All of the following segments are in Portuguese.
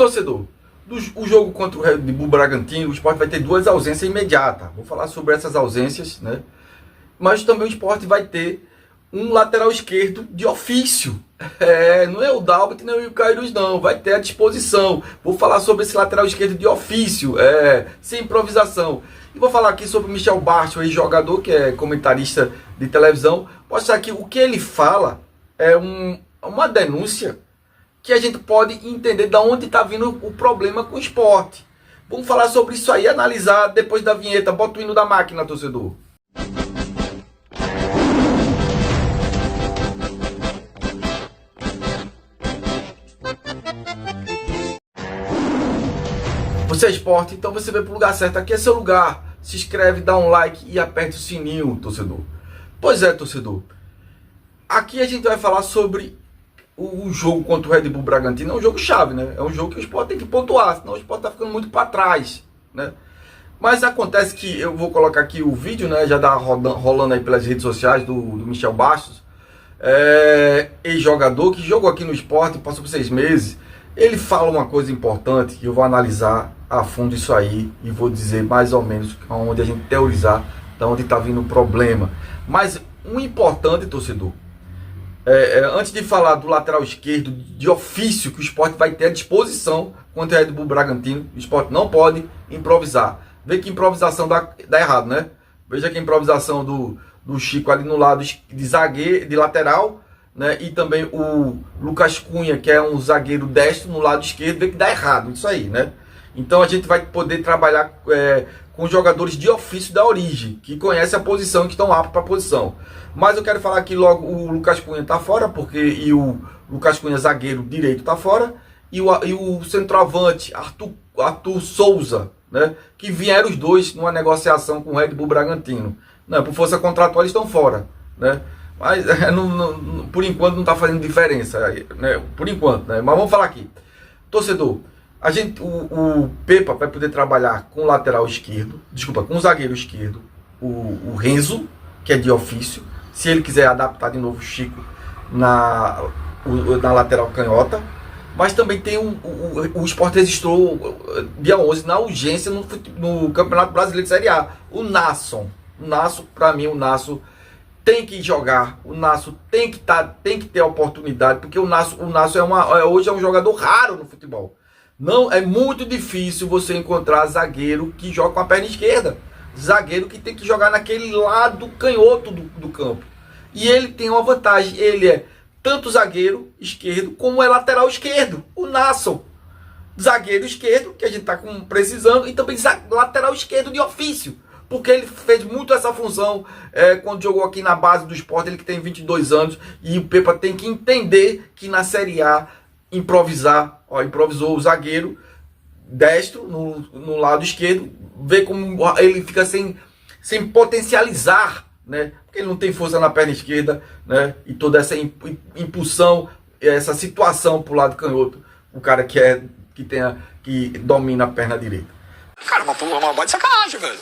Torcedor, o jogo contra o Red Bull Bragantino, o Sport vai ter duas ausências imediatas. Vou falar sobre essas ausências, né? Mas também o Sport vai ter um lateral esquerdo de ofício. Não é o Dalbert nem o Kairos, não. Vai ter à disposição. Vou falar sobre esse lateral esquerdo de ofício, sem improvisação. E vou falar aqui sobre o Michel Bastos, jogador que é comentarista de televisão. Mostrar aqui o que ele fala é uma denúncia que a gente pode entender de onde está vindo o problema com o Sport. Vamos falar sobre isso aí, analisar depois da vinheta. Bota o hino da máquina, torcedor. Você é Sport, então você veio para o lugar certo. Aqui é seu lugar. Se inscreve, dá um like e aperte o sininho, torcedor. Pois é, torcedor. Aqui a gente vai falar sobre o jogo contra o Red Bull Bragantino. É um jogo chave, né? É um jogo que o Sport tem que pontuar, senão o Sport está ficando muito para trás, né? Mas acontece que eu vou colocar aqui o vídeo, né? Já tá rolando aí pelas redes sociais do Michel Bastos. Ex-jogador que jogou aqui no Sport, passou por 6 meses. Ele fala uma coisa importante que eu vou analisar a fundo isso aí e vou dizer mais ou menos onde a gente teorizar de onde está vindo o problema. Mas um importante, torcedor, antes de falar do lateral esquerdo de ofício que o Sport vai ter à disposição contra o Red Bull Bragantino, o Sport não pode improvisar. Vê que improvisação dá errado, né? Veja que a improvisação do Chico ali no lado de zagueiro, de lateral, né? E também o Lucas Cunha, que é um zagueiro destro no lado esquerdo, vê que dá errado isso aí, né? Então a gente vai poder trabalhar com jogadores de ofício da origem, que conhecem a posição, que estão aptos para a posição. Mas eu quero falar aqui logo, o Lucas Cunha está fora, e o Lucas Cunha, zagueiro direito, está fora, e o centroavante, Arthur Souza, né, que vieram os dois numa negociação com o Red Bull Bragantino. Não, por força contratual eles estão fora, né? Mas por enquanto não está fazendo diferença, né? Por enquanto, né? Mas vamos falar aqui. Torcedor, o Pepa vai poder trabalhar com o lateral esquerdo, com o zagueiro esquerdo, o Renzo, que é de ofício. Se ele quiser adaptar de novo o Chico na lateral canhota. Mas também tem o Sport registrou dia 11 na urgência no Campeonato Brasileiro de Série A. O Nasson. Para mim, o Nasson tem que jogar. O Nasson tem que ter oportunidade, porque o Nasson hoje é um jogador raro no futebol. Não, é muito difícil você encontrar zagueiro que joga com a perna esquerda. Zagueiro que tem que jogar naquele lado canhoto do campo. E ele tem uma vantagem. Ele é tanto zagueiro esquerdo como é lateral esquerdo. O Nasson. Zagueiro esquerdo, que a gente está precisando, e também lateral esquerdo de ofício. Porque ele fez muito essa função quando jogou aqui na base do Sport, ele que tem 22 anos. E o Pepa tem que entender que na Série A improvisou o zagueiro destro no lado esquerdo, vê como ele fica sem potencializar, né? Porque ele não tem força na perna esquerda, né? E toda essa impulsão, essa situação pro lado canhoto, o cara que domina a perna direita. Cara, uma boa de sacanagem, velho.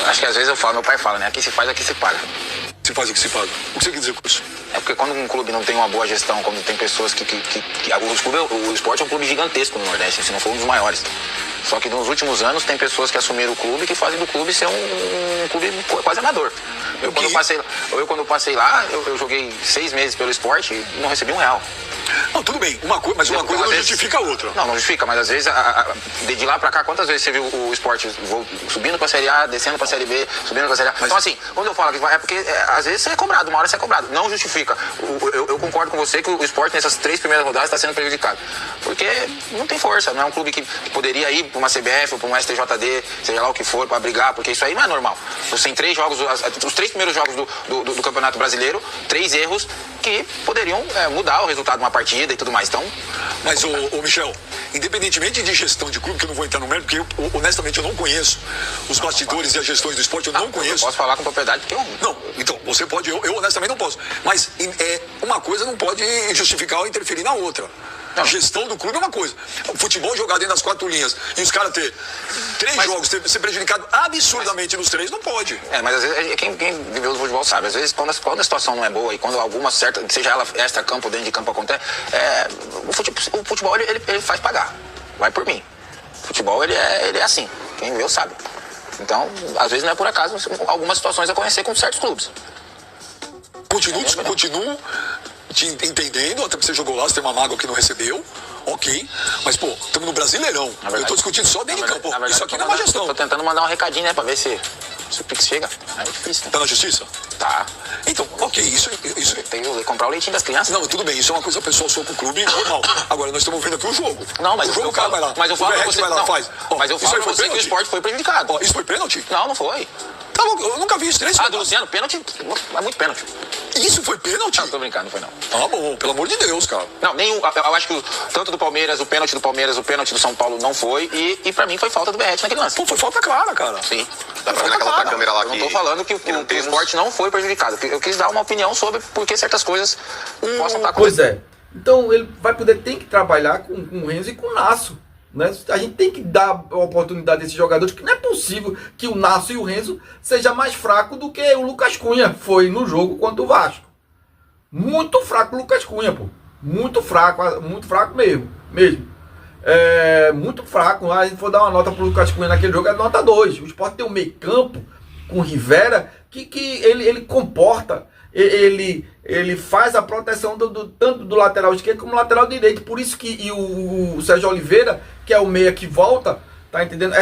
Acho que às vezes meu pai fala, né? Aqui se faz, aqui se paga. Se faz o que se paga. O que você quer dizer com isso? É porque quando um clube não tem uma boa gestão, quando tem pessoas o Sport é um clube gigantesco no Nordeste, se não for um dos maiores. Só que nos últimos anos tem pessoas que assumiram o clube que fazem do clube ser um clube quase amador. Quando eu passei lá, eu joguei 6 meses pelo Sport e não recebi R$1. Não, tudo bem, mas uma coisa não justifica a outra. Não justifica, mas às vezes, de lá pra cá, quantas vezes você viu o Sport subindo pra Série A, descendo pra Série B, subindo pra Série A? Então assim, quando eu falo que é porque às vezes você é cobrado, uma hora você é cobrado. Não justifica. Eu concordo com você que o Sport nessas 3 primeiras rodadas está sendo prejudicado. Porque não tem força, não é um clube que poderia ir pra uma CBF ou pra um STJD, seja lá o que for, pra brigar, porque isso aí não é normal. Você tem 3 jogos, os 3 primeiros jogos do Campeonato Brasileiro, 3 erros que poderiam mudar o resultado de uma partida e tudo mais. Então, mas o Michel, independentemente de gestão de clube, que eu não vou entrar no mérito, porque honestamente eu não conheço os bastidores e as gestões do esporte, eu não conheço. Eu posso falar com propriedade porque eu não. Então, você pode, eu honestamente não posso. Mas uma coisa não pode justificar ou interferir na outra. Gestão do clube é uma coisa. O futebol jogar dentro das 4 linhas e os caras ter 3 jogos, ser prejudicado absurdamente nos 3, não pode. Mas às vezes, quem viveu o futebol sabe, às vezes quando a situação não é boa e quando alguma certa, seja ela extra-campo ou dentro de campo acontece, o futebol ele faz pagar. Vai por mim. O futebol ele é assim. Quem viveu sabe. Então, às vezes não é por acaso algumas situações acontecer com certos clubes. Continuo te entendendo, até porque você jogou lá, você tem uma mágoa que não recebeu, ok, mas pô, estamos no Brasileirão, eu tô discutindo só dentro de campo, isso aqui não é uma gestão. Tô tentando mandar um recadinho, né, pra ver se o Pix chega, é difícil, né? Tá na justiça? Tá. Então, ok, isso... Tem que comprar o leitinho das crianças. Não, tudo bem, isso é uma coisa pessoal sua pro clube, normal. Agora, nós estamos vendo aqui o jogo. Não, mas o jogo, o cara vai lá, mas eu falo pra você, vai lá, faz. Mas eu falo pra você que o esporte foi prejudicado. Isso foi pênalti? Não foi. Tá louco, eu nunca vi isso. Do Luciano, pênalti, é muito pênalti. Isso foi pênalti? Não, tô brincando, não foi não. Ah, bom, pelo amor de Deus, cara. Não, eu acho que tanto do Palmeiras, o pênalti do Palmeiras, o pênalti do São Paulo não foi, e pra mim foi falta do Berrete naquele lance. Pô, foi falta clara, cara. Sim. Dá pra ver naquela outra câmera lá eu não tô falando que o esporte não foi prejudicado. Eu quis dar uma opinião sobre por que certas coisas possam estar acontecendo. Pois é. Então ele tem que trabalhar com o Renzo e com o Nasso. Né? A gente tem que dar a oportunidade a esses jogadores, que não é possível que o Nasso e o Renzo seja mais fraco do que o Lucas Cunha foi no jogo contra o Vasco. Muito fraco o Lucas Cunha, pô. Muito fraco mesmo. Muito fraco. A gente for dar uma nota pro Lucas Cunha naquele jogo, é nota 2. O Sport tem um meio campo com o Rivera que ele comporta, ele faz a proteção tanto do lateral esquerdo como do lateral direito. Por isso que o Sérgio Oliveira, que é o meia que volta, tá entendendo?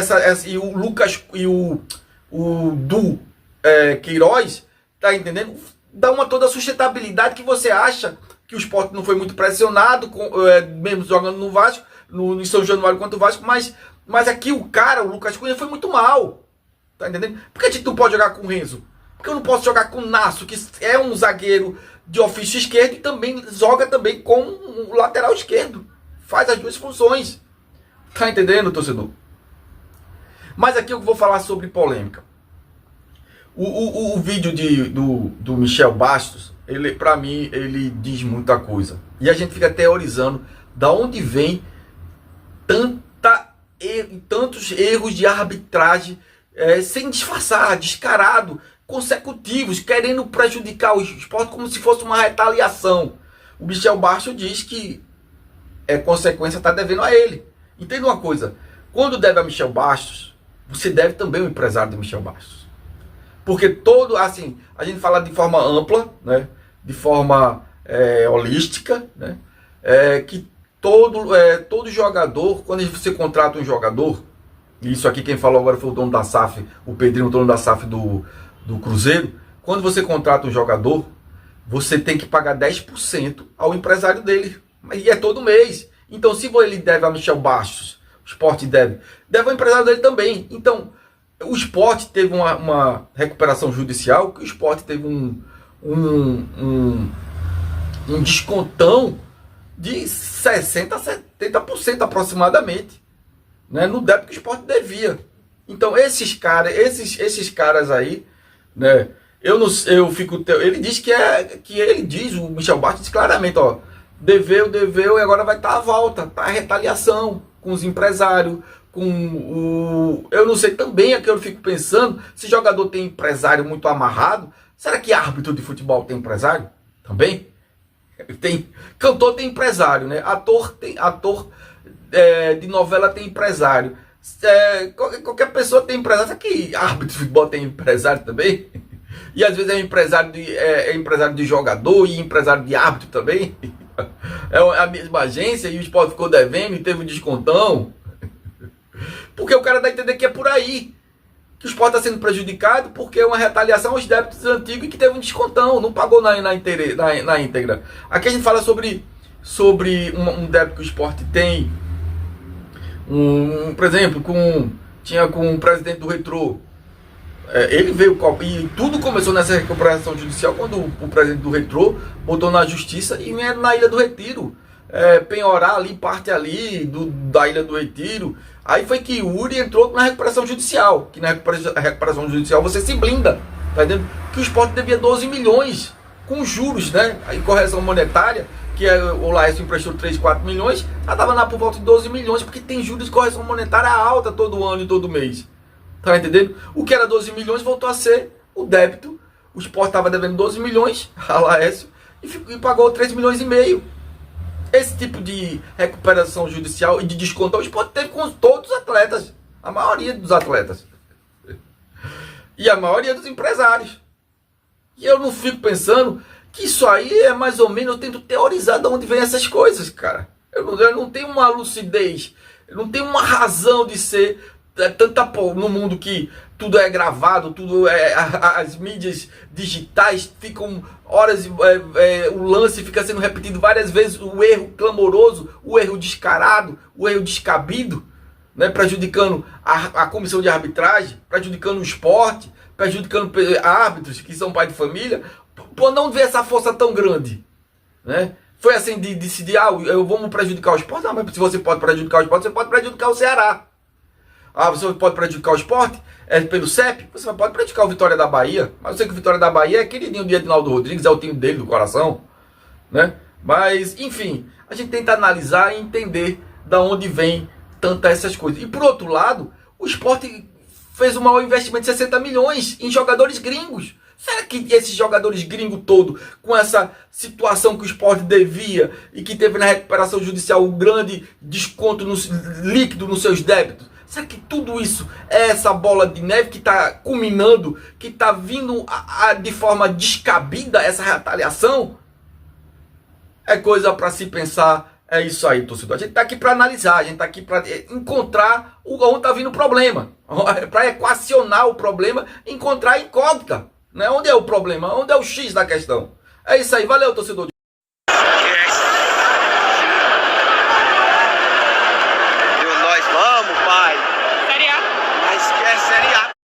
E o Lucas e o Queiroz, tá entendendo? Dá toda a sustentabilidade que você acha que o Sport não foi muito pressionado, mesmo jogando no Vasco, no São Januário contra o Vasco, mas aqui o Lucas Cunha foi muito mal. Tá entendendo? Por que a gente não pode jogar com o Renzo? Porque eu não posso jogar com o Nasso, que é um zagueiro de ofício esquerdo e também joga também com o lateral esquerdo. Faz as duas funções. Tá entendendo, torcedor? Mas aqui eu vou falar sobre polêmica. O vídeo do Michel Bastos, pra mim, ele diz muita coisa. E a gente fica teorizando da onde vem tantos erros de arbitragem sem disfarçar, descarado, consecutivos, querendo prejudicar o Sport como se fosse uma retaliação. O Michel Bastos diz que consequência está devendo a ele. Entenda uma coisa, quando deve a Michel Bastos, você deve também ao empresário de Michel Bastos. Porque assim, a gente fala de forma ampla, né, de forma holística, né, que todo jogador, quando você contrata um jogador, isso aqui quem falou agora foi o dono da SAF, o Pedrinho, o dono da SAF do Cruzeiro. Quando você contrata um jogador, você tem que pagar 10% ao empresário dele. E é todo mês. Então, se ele deve a Michel Bastos, o Sport deve ao empresário dele também. Então, o Sport teve uma recuperação judicial, que o Sport teve um descontão de 60% a 70% aproximadamente, né, no débito que o Sport devia. Então esses caras aí, né, ele diz o Michel Bastos diz claramente, ó, deveu e agora vai estar à volta, tá a retaliação com os empresários, eu não sei também, é que eu fico pensando, se jogador tem empresário muito amarrado, será que árbitro de futebol tem empresário também? Cantor tem empresário, né? Ator de novela tem empresário. Qualquer pessoa tem empresário. Será que árbitro de futebol tem empresário também? E às vezes é empresário de jogador e empresário de árbitro também. É a mesma agência e o Sport ficou devendo e teve um descontão. Porque o cara dá a entender que é por aí. Que o Sport está sendo prejudicado porque é uma retaliação aos débitos antigos e que teve um descontão, não pagou na íntegra. Aqui a gente fala sobre um débito que o Sport tem, por exemplo, tinha com o presidente do Retrô. Ele veio e tudo começou nessa recuperação judicial quando o presidente do Retrô botou na justiça e era na Ilha do Retiro. Penhorar ali, parte ali da Ilha do Retiro. Aí foi que o Uri entrou na recuperação judicial, que na recuperação judicial você se blinda, tá entendendo? Que o Sport devia 12 milhões com juros, né? Aí correção monetária, que o Laércio emprestou 3, 4 milhões, já estava lá por volta de 12 milhões, porque tem juros de correção monetária alta todo ano e todo mês. Tá entendendo? O que era 12 milhões voltou a ser o débito. O Sport estava devendo 12 milhões a Laércio e pagou 3 milhões e meio. Esse tipo de recuperação judicial e de desconto o Sport teve com todos os atletas. A maioria dos atletas. E a maioria dos empresários. E eu não fico pensando que isso aí é mais ou menos, eu tento teorizar de onde vem essas coisas, cara. Eu não tenho uma lucidez, eu não tenho uma razão de ser tanta no mundo que tudo é gravado, tudo é, as mídias digitais ficam horas, o lance fica sendo repetido várias vezes, o erro clamoroso, o erro descarado, o erro descabido, né, prejudicando a comissão de arbitragem, prejudicando o esporte, prejudicando árbitros que são pai de família, por não ver essa força tão grande, né? Foi assim de decidir, vamos prejudicar o esporte? Não, mas se você pode prejudicar o esporte, você pode prejudicar o Ceará. Você pode prejudicar o esporte pelo CEP? Você pode prejudicar o Vitória da Bahia. Mas eu sei que o Vitória da Bahia é queridinho de Edinaldo Rodrigues, é o time dele, do coração, né? Mas, enfim, a gente tenta analisar e entender da onde vem tantas essas coisas. E por outro lado, o esporte fez um maior investimento de 60 milhões em jogadores gringos. Será que esses jogadores gringos todos, com essa situação que o esporte devia e que teve na recuperação judicial um grande desconto líquido nos seus débitos, será que tudo isso é essa bola de neve que está culminando, que está vindo de forma descabida essa retaliação? É coisa para se pensar, é isso aí, torcedor. A gente está aqui para analisar, a gente está aqui para encontrar onde está vindo o problema, para equacionar o problema, encontrar a incógnita. Né? Onde é o problema? Onde é o X da questão? É isso aí, valeu, torcedor.